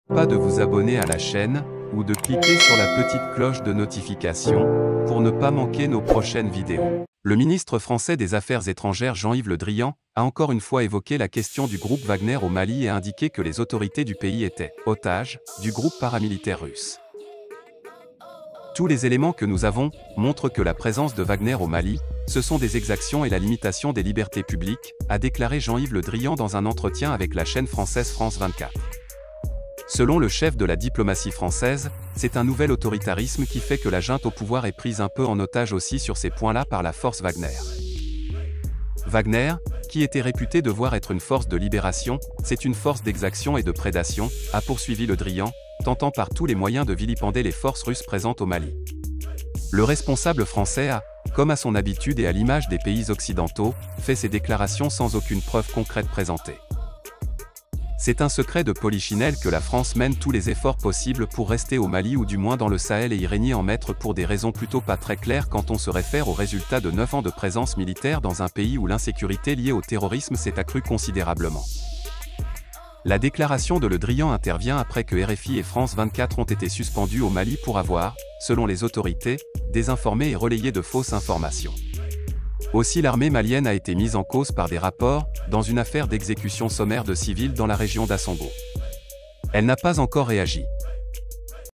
pas de vous abonner à la chaîne, ou de cliquer sur la petite cloche de notification, pour ne pas manquer nos prochaines vidéos. Le ministre français des Affaires étrangères Jean-Yves Le Drian a encore une fois évoqué la question du groupe Wagner au Mali et a indiqué que les autorités du pays étaient otages du groupe paramilitaire russe. Tous les éléments que nous avons montrent que la présence de Wagner au Mali, ce sont des exactions et la limitation des libertés publiques, a déclaré Jean-Yves Le Drian dans un entretien avec la chaîne française France 24. Selon le chef de la diplomatie française, c'est un nouvel autoritarisme qui fait que la junte au pouvoir est prise un peu en otage aussi sur ces points-là par la force Wagner. Wagner, qui était réputé devoir être une force de libération, c'est une force d'exaction et de prédation, a poursuivi Le Drian, tentant par tous les moyens de vilipender les forces russes présentes au Mali. Le responsable français a, comme à son habitude et à l'image des pays occidentaux, fait ces déclarations sans aucune preuve concrète présentée. C'est un secret de polichinelle que la France mène tous les efforts possibles pour rester au Mali ou du moins dans le Sahel et y régner en maître pour des raisons plutôt pas très claires quand on se réfère aux résultats de 9 ans de présence militaire dans un pays où l'insécurité liée au terrorisme s'est accrue considérablement. La déclaration de Le Drian intervient après que RFI et France 24 ont été suspendus au Mali pour avoir, selon les autorités, désinformé et relayé de fausses informations. Aussi l'armée malienne a été mise en cause par des rapports, dans une affaire d'exécution sommaire de civils dans la région d'Assongo. Elle n'a pas encore réagi.